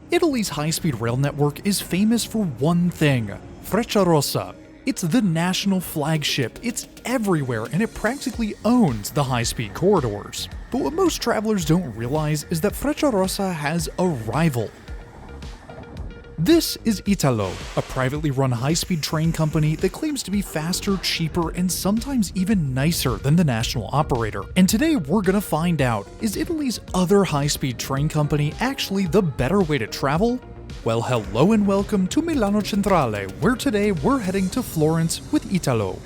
Italy's high-speed rail network is famous for one thing: Frecciarossa. It's the national flagship, it's everywhere, and it practically owns the high-speed corridors. But what most travelers don't realize is that Frecciarossa has a rival. This is Italo, a privately run high-speed train company that claims to be faster, cheaper, and sometimes even nicer than the national operator. And today we're gonna find out, is Italy's other high-speed train company actually the better way to travel? Well, hello and welcome to Milano Centrale, where today we're heading to Florence with Italo.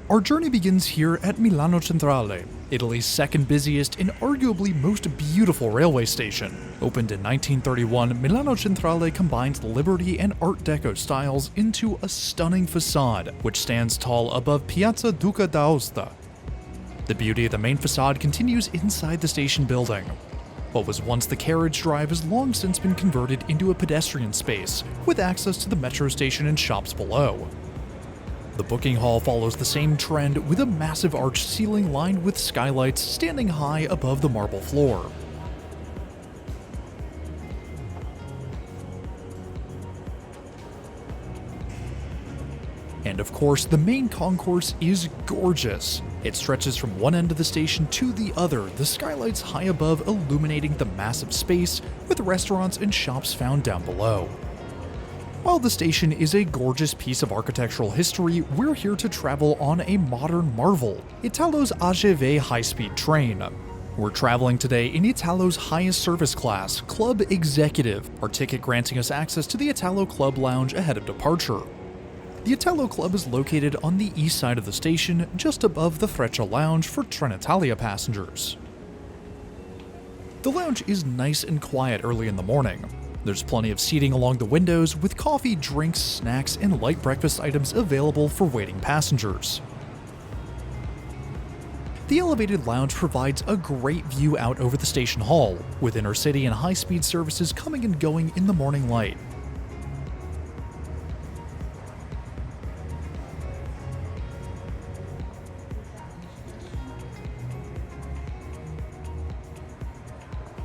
Our journey begins here at Milano Centrale, Italy's second busiest and arguably most beautiful railway station. Opened in 1931, Milano Centrale combines Liberty and Art Deco styles into a stunning facade, which stands tall above Piazza Duca d'Aosta. The beauty of the main facade continues inside the station building. What was once the carriage drive has long since been converted into a pedestrian space, with access to the metro station and shops below. The booking hall follows the same trend, with a massive arched ceiling lined with skylights standing high above the marble floor. And of course, the main concourse is gorgeous. It stretches from one end of the station to the other, the skylights high above illuminating the massive space, with restaurants and shops found down below. While the station is a gorgeous piece of architectural history, we're here to travel on a modern marvel, Italo's AGV high-speed train. We're traveling today in Italo's highest service class, Club Executive, our ticket granting us access to the Italo Club lounge ahead of departure. The Italo Club is located on the east side of the station, just above the Freccia lounge for Trenitalia passengers. The lounge is nice and quiet early in the morning. There's plenty of seating along the windows, with coffee, drinks, snacks, and light breakfast items available for waiting passengers. The elevated lounge provides a great view out over the station hall, with intercity and high-speed services coming and going in the morning light.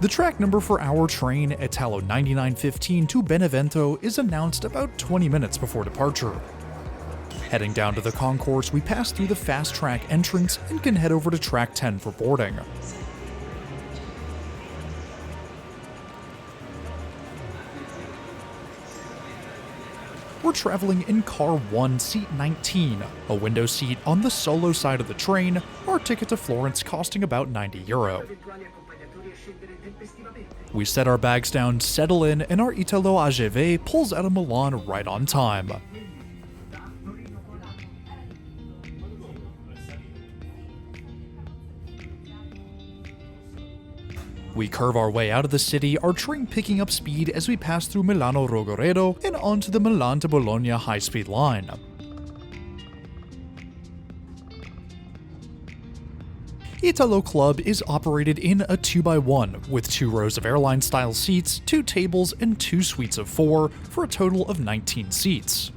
The track number for our train, Italo 9915 to Benevento, is announced about 20 minutes before departure. Heading down to the concourse, we pass through the fast track entrance and can head over to track 10 for boarding. We're traveling in car 1, seat 19, a window seat on the solo side of the train, our ticket to Florence costing about €90. We set our bags down, settle in, and our Italo AGV pulls out of Milan right on time. We curve our way out of the city, our train picking up speed as we pass through Milano Rogoredo and onto the Milan to Bologna high-speed line. Italo Club is operated in a 2x1, with 2 rows of airline-style seats, 2 tables, and 2 suites of 4, for a total of 19 seats.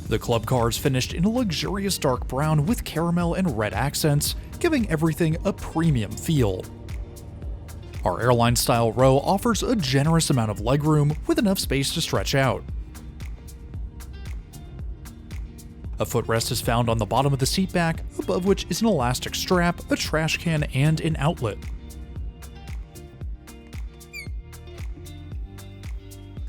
The club car is finished in a luxurious dark brown with caramel and red accents, giving everything a premium feel. Our airline-style row offers a generous amount of legroom, with enough space to stretch out. A footrest is found on the bottom of the seat back, above which is an elastic strap, a trash can, and an outlet.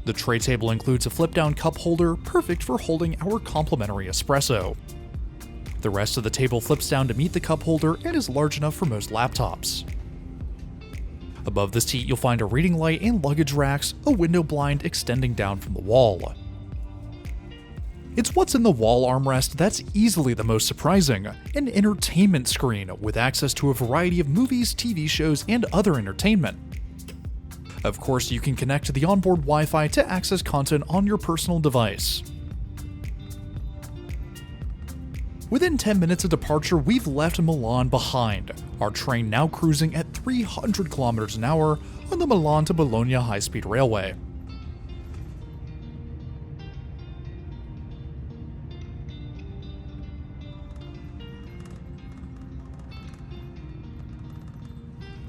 The tray table includes a flip-down cup holder, perfect for holding our complimentary espresso. The rest of the table flips down to meet the cup holder and is large enough for most laptops. Above the seat you'll find a reading light and luggage racks, a window blind extending down from the wall. It's what's in the wall armrest that's easily the most surprising, an entertainment screen with access to a variety of movies, TV shows, and other entertainment. Of course, you can connect to the onboard Wi-Fi to access content on your personal device. Within 10 minutes of departure, we've left Milan behind, our train now cruising at 300 kilometers an hour on the Milan to Bologna high-speed railway.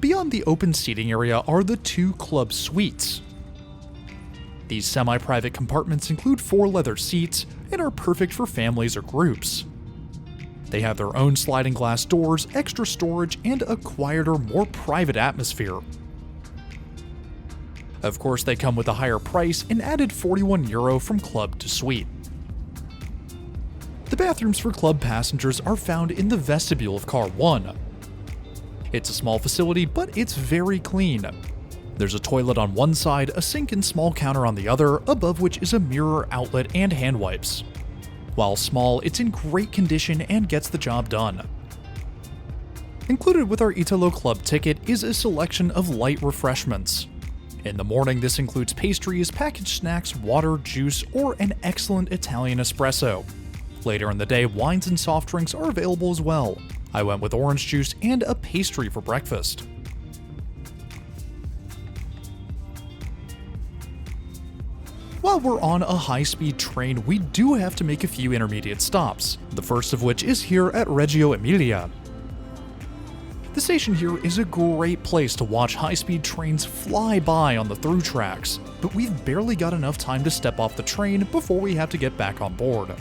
Beyond the open seating area are the 2 club suites. These semi-private compartments include 4 leather seats and are perfect for families or groups. They have their own sliding glass doors, extra storage, and a quieter, more private atmosphere. Of course, they come with a higher price and added €41 from club to suite. The bathrooms for club passengers are found in the vestibule of car 1. It's a small facility, but it's very clean. There's a toilet on one side, a sink and small counter on the other, above which is a mirror, outlet, and hand wipes. While small, it's in great condition and gets the job done. Included with our Italo Club ticket is a selection of light refreshments. In the morning, this includes pastries, packaged snacks, water, juice, or an excellent Italian espresso. Later in the day, wines and soft drinks are available as well. I went with orange juice and a pastry for breakfast. While we're on a high-speed train, we do have to make a few intermediate stops, the first of which is here at Reggio Emilia. The station here is a great place to watch high-speed trains fly by on the through tracks, but we've barely got enough time to step off the train before we have to get back on board.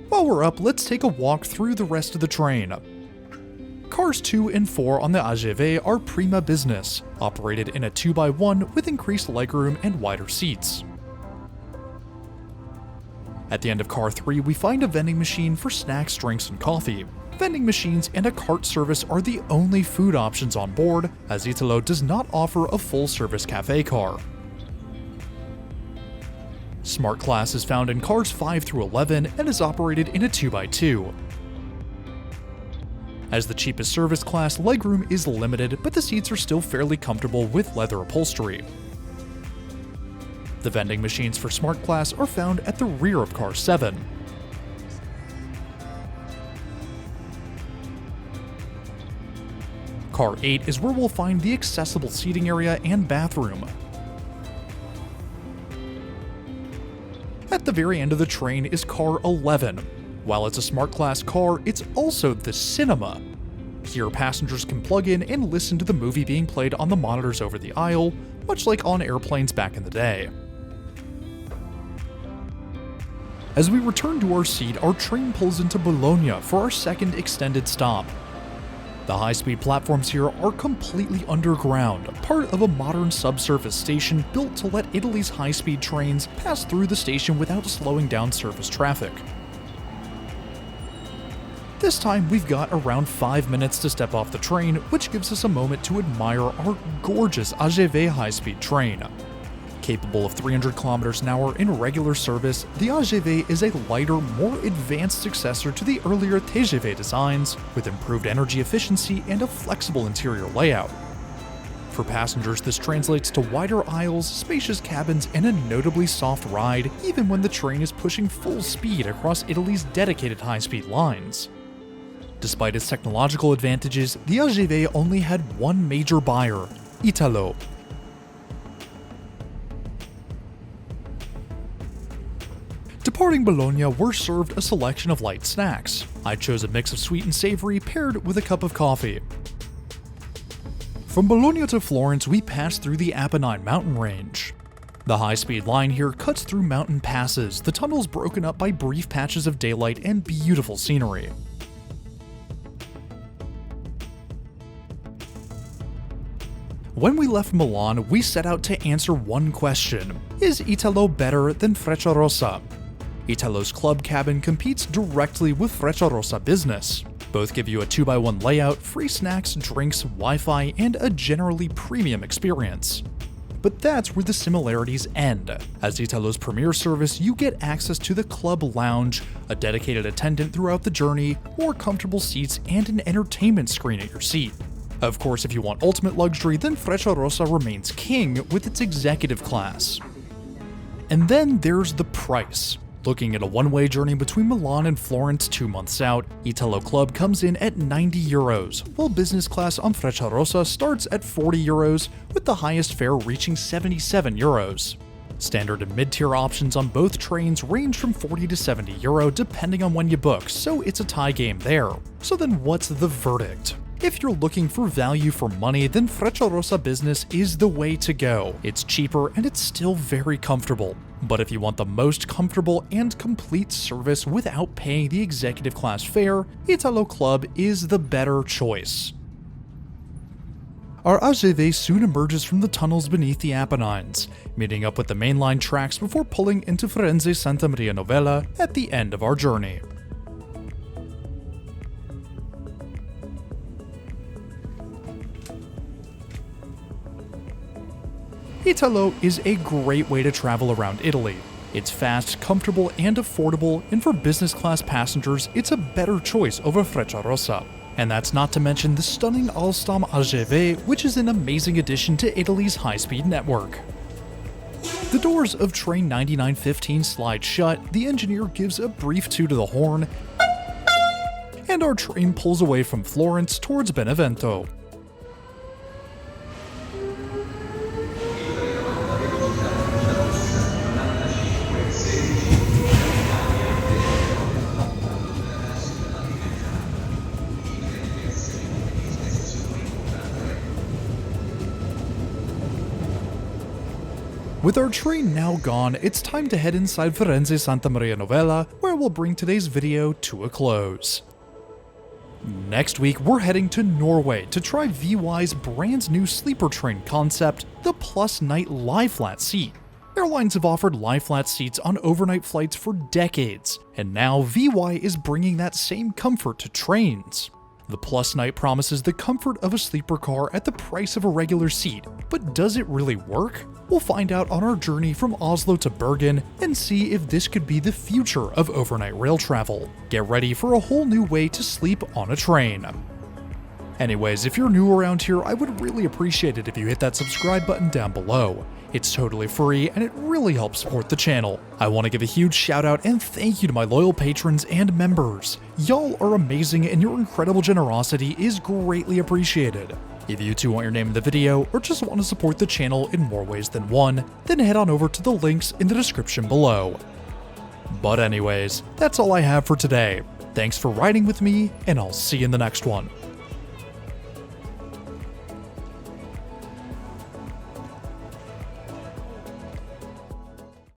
While we're up, let's take a walk through the rest of the train. Cars 2 and 4 on the AGV are prima business, operated in a 2x1 with increased legroom and wider seats. At the end of car 3, we find a vending machine for snacks, drinks, and coffee. Vending machines and a cart service are the only food options on board, as Italo does not offer a full-service cafe car. Smart Class is found in cars 5 through 11 and is operated in a 2x2. As the cheapest service class, legroom is limited, but the seats are still fairly comfortable with leather upholstery. The vending machines for Smart Class are found at the rear of car 7. Car 8 is where we'll find the accessible seating area and bathroom. At the very end of the train is car 11. While it's a Smart Class car, it's also the cinema. Here, passengers can plug in and listen to the movie being played on the monitors over the aisle, much like on airplanes back in the day. As we return to our seat, our train pulls into Bologna for our second extended stop. The high-speed platforms here are completely underground, part of a modern subsurface station built to let Italy's high-speed trains pass through the station without slowing down surface traffic. This time, we've got around 5 minutes to step off the train, which gives us a moment to admire our gorgeous AGV high-speed train. Capable of 300 kilometers an hour in regular service, the AGV is a lighter, more advanced successor to the earlier TGV designs, with improved energy efficiency and a flexible interior layout. For passengers, this translates to wider aisles, spacious cabins, and a notably soft ride, even when the train is pushing full speed across Italy's dedicated high-speed lines. Despite its technological advantages, the AGV only had one major buyer, Italo. Departing Bologna, we're served a selection of light snacks. I chose a mix of sweet and savory paired with a cup of coffee. From Bologna to Florence, we pass through the Apennine mountain range. The high-speed line here cuts through mountain passes, the tunnels broken up by brief patches of daylight and beautiful scenery. When we left Milan, we set out to answer one question: is Italo better than Frecciarossa? Italo's club cabin competes directly with Frecciarossa Business. Both give you a 2x1 layout, free snacks, drinks, Wi-Fi, and a generally premium experience. But that's where the similarities end. As Italo's premier service, you get access to the club lounge, a dedicated attendant throughout the journey, more comfortable seats, and an entertainment screen at your seat. Of course, if you want ultimate luxury, then Frecciarossa remains king with its executive class. And then there's the price. Looking at a one-way journey between Milan and Florence 2 months out, Italo Club comes in at €90, while business class on Frecciarossa starts at €40, with the highest fare reaching €77. Standard and mid-tier options on both trains range from €40 to €70 depending on when you book, so it's a tie game there. So then what's the verdict? If you're looking for value for money, then Frecciarossa Business is the way to go. It's cheaper and it's still very comfortable. But if you want the most comfortable and complete service without paying the executive class fare, Italo Club is the better choice. Our AGV soon emerges from the tunnels beneath the Apennines, meeting up with the mainline tracks before pulling into Firenze Santa Maria Novella at the end of our journey. Italo is a great way to travel around Italy. It's fast, comfortable, and affordable, and for business class passengers, it's a better choice over Frecciarossa. And that's not to mention the stunning Alstom AGV, which is an amazing addition to Italy's high-speed network. The doors of train 9915 slide shut, the engineer gives a brief toot to the horn, and our train pulls away from Florence towards Benevento. With our train now gone, it's time to head inside Firenze Santa Maria Novella, where we'll bring today's video to a close. Next week, we're heading to Norway to try VY's brand new sleeper train concept, the Plus Night Lie Flat Seat. Airlines have offered lie flat seats on overnight flights for decades, and now VY is bringing that same comfort to trains. The Plus Night promises the comfort of a sleeper car at the price of a regular seat, but does it really work? We'll find out on our journey from Oslo to Bergen and see if this could be the future of overnight rail travel. Get ready for a whole new way to sleep on a train. Anyways, if you're new around here, I would really appreciate it if you hit that subscribe button down below. It's totally free and it really helps support the channel. I want to give a huge shout out and thank you to my loyal patrons and members. Y'all are amazing and your incredible generosity is greatly appreciated. If you too want your name in the video or just want to support the channel in more ways than one, then head on over to the links in the description below. But anyways, that's all I have for today. Thanks for riding with me, and I'll see you in the next one.